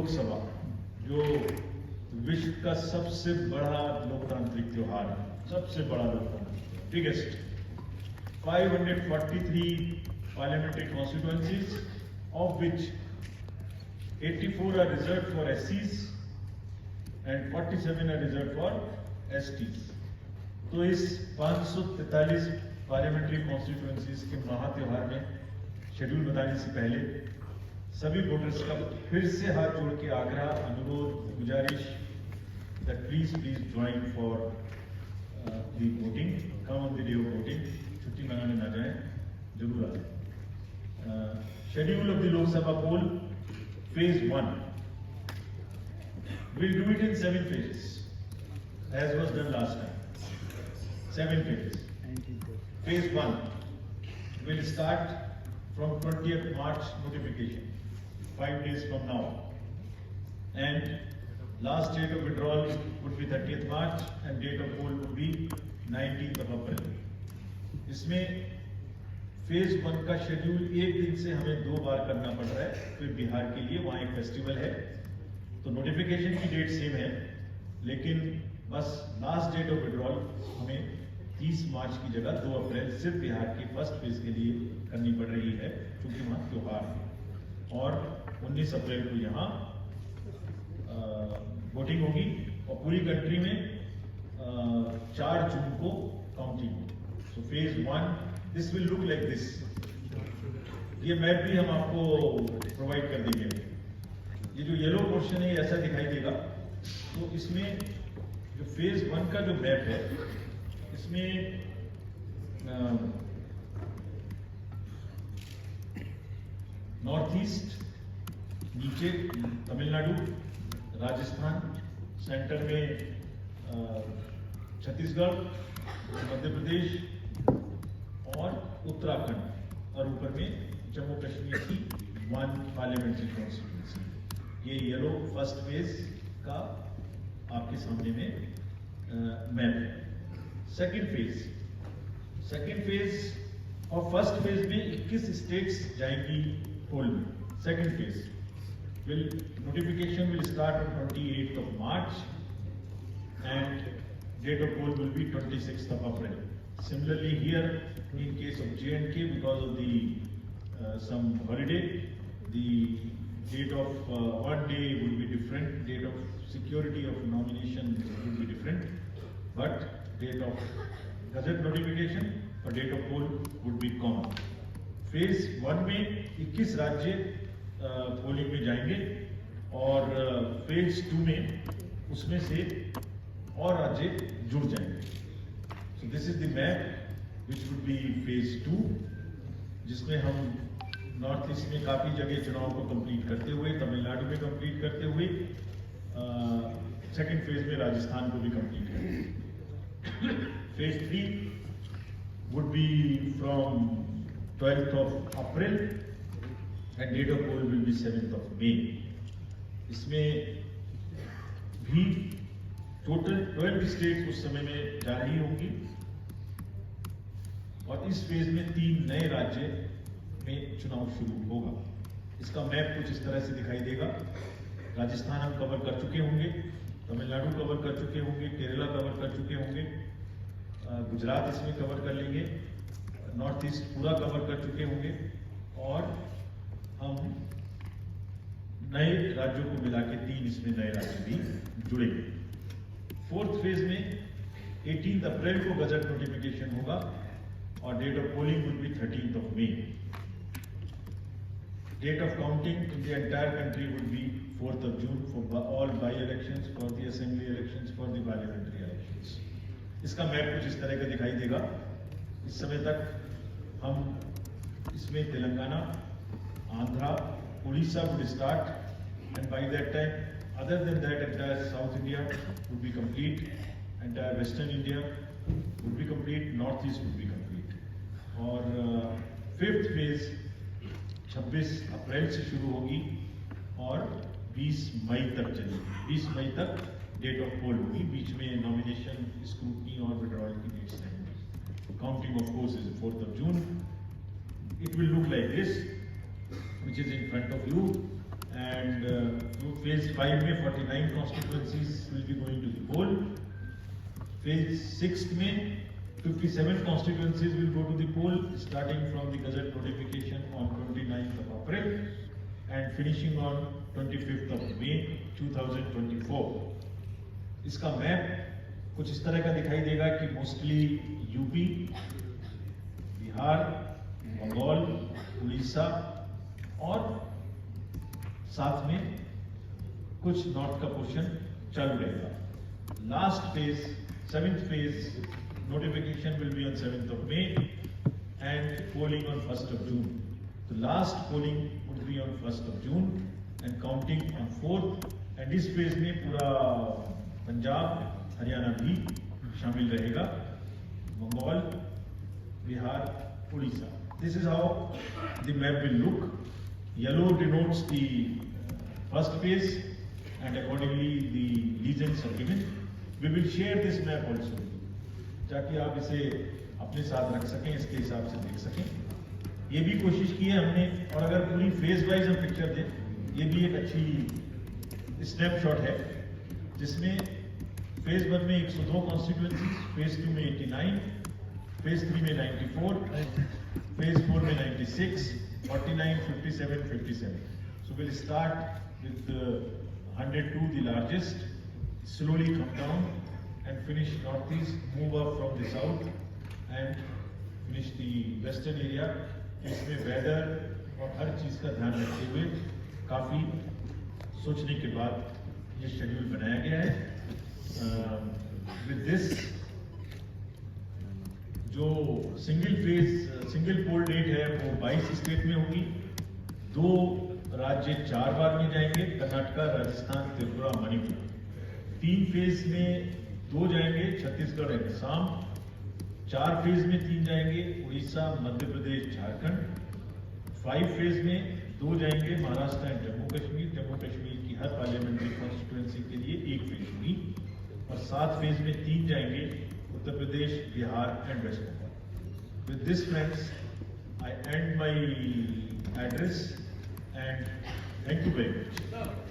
लोकसभा जो विश्व का सबसे बड़ा लोकतांत्रिक त्योहार है, सबसे बड़ा लोकतांत्रिक biggest 543 parliamentary constituencies, of which 84 are reserved for SCs and 47 are reserved for STs. तो इस 543 पार्लियामेंट्री कॉन्स्टिट्यूएंसीज के महात्योहार में शेड्यूल बताने से पहले सभी वोटर्स का फिर से हाथ जोड़ के आग्रह, अनुरोध, गुजारिश that please join for the voting. Come on the day of voting. छुट्टी मनाने ना जाएं, जरूर आ जाएं. Schedule of the Lok Sabha poll, phase 1. We'll do it in 7 phases, as was done last time. 7 phases. Phase 1 will start from 20th March notification, 5 days from now, and last date of withdrawal would be 30th March and date of poll would be 19th of April. इसमें phase 1 का schedule एक दिन से हमें 2 बार करना पड़ रहा है, फिर बिहार के लिए वहाँ एक फेस्टिवल है, तो नोटिफिकेशन की डेट सेम है, लेकिन बस लास्ट डेट ऑफ विड्रॉल हमें 30 मार्च की जगह 2 अप्रैल सिर्फ बिहार के फर्स्ट फेज के लिए करनी पड़ रही है, क्योंकि वहाँ त्योहार है, और 19 अप्रैल को यहाँ वोटिंग होगी और पूरी कंट्री में 4 जून को काउंटिंग होगी. So phase 1 this will look like this. ये मैप भी हम आपको प्रोवाइड कर देंगे. ये जो येलो पोर्शन है ऐसा दिखाई देगा. तो इसमें जो फेज 1 का जो मैप है, इसमें नॉर्थ ईस्ट, नीचे तमिलनाडु, राजस्थान, सेंटर में छत्तीसगढ़, मध्य प्रदेश और उत्तराखंड, और ऊपर में जम्मू कश्मीर की 1 पार्लियामेंट्री कॉन्स्टिट्यूंसी. ये येलो फर्स्ट फेज का आपके सामने में मैप है. सेकेंड फेज और फर्स्ट फेज में 21 स्टेट्स जाएंगी पोल में. Second phase notification will start on 28th of March and date of poll will be 26th of April. Similarly here, in case of J&K, because of the some holiday, the date of one day would be different, date of security of nomination would be different, but date of gazette notification or date of poll would be common. Phase 1 में 21 राज्य polling में जाएंगे और phase 2 में उसमें से और राज्य जुड़ जाएंगे. So this is the map which would be phase 2, जिसमें हम नॉर्थ ईस्ट में काफी जगह चुनाव को कंप्लीट करते हुए, तमिलनाडु में कंप्लीट करते हुए, सेकेंड फेज में राजस्थान को भी कंप्लीट करेंगे. Phase 3 would be from 12th of April and date of poll will be 7th of May. इसमें भी टोटल 12 स्टेट्स उस समय में जा रही होंगी और इस फेज में 3 नए राज्य में चुनाव शुरू होगा. इसका मैप कुछ इस तरह से दिखाई देगा. राजस्थान हम कवर कर चुके होंगे, तमिलनाडु कवर कर चुके होंगे, केरला कवर कर चुके होंगे, गुजरात इसमें कवर कर लेंगे, नॉर्थ ईस्ट पूरा कवर कर चुके होंगे, और हम नए राज्यों को मिला के 3 इसमें नए राज्य भी जुड़ेंगे. फोर्थ फेज में 18 अप्रैल को गजट नोटिफिकेशन होगा और date of polling would be 13th of May. Date of counting in the entire country would be 4th of June for all by-elections, for the assembly elections, for the parliamentary elections. इसका map कुछ इस तरह का दिखाई देगा. इस समय तक हम इसमें Telangana, Andhra, Odisha would start, and by that time, other than that, entire South India would be complete, entire Western India would be complete, Northeast would be complete. और फिफ्थ फेज 26 अप्रैल से शुरू होगी और 20 मई तक चलेगी. 20 मई तक डेट ऑफ पोल होगी. बीच में नॉमिनेशन, स्क्रूटनी और विड्रॉल की डेट्स रहेंगी. Counting of course is 4th of June. It will look like this, which is in front of you, and phase 5 में 49 constituencies will be going to the poll. Phase 6 में 57 constituencies will go to the poll, starting from the Gazette notification on 29th of April and finishing on 25th of May 2024. इसका map कुछ इस तरह का दिखाई देगा कि मोस्टली यूपी, बिहार, बंगाल, उड़ीसा और साथ में कुछ नॉर्थ का पोर्शन चालू रहेगा. Last phase, 7th phase notification will be on 7th of May and polling on 1st of June. The last polling would be on 1st of June and counting on 4th. And इस phase में पूरा पंजाब, हरियाणा भी शामिल रहेगा, Bengal, Bihar, Orissa. This is how the map will look. Yellow denotes the first phase and accordingly the legends are given. We will share this map also, ताकि आप इसे अपने साथ रख सकें, इसके हिसाब से देख सकें. ये भी कोशिश की है हमने, और अगर पूरी फेज वाइज हम पिक्चर दें, ये भी एक अच्छी स्नैपशॉट है, जिसमें फेज 1 में 102 कॉन्स्टिट्यूएंसीज, फेज 2 में 89, फेज 3 में 94, फेज 4 में 96, 49, 57, 57. So we'll start with 102, the largest, slowly come down and finish northeast, move up from the south and finish the western area. इसमें वेदर और हर चीज का ध्यान रखते हुए काफी सोचने के बाद ये शेड्यूल बनाया गया है. With this, जो सिंगल पोल डेट है वो 22 स्टेट में होगी. 2 राज्य 4 बार में जाएंगे, कर्नाटका, राजस्थान, त्रिपुरा, मणिपुर. 3 फेज में 2 जाएंगे, छत्तीसगढ़ एंड असम. 4 फेज में 3 जाएंगे, उड़ीसा, मध्य प्रदेश, झारखंड. 5 फेज में 2 जाएंगे, महाराष्ट्र एंड जम्मू कश्मीर. जम्मू कश्मीर की हर पार्लियामेंट्री कॉन्स्टिट्यूएंसी के लिए 1 फेज होगी. और 7 फेज में 3 जाएंगे, Uttar Pradesh, Bihar and West Bengal. With this, friends, I end my address and thank you very much.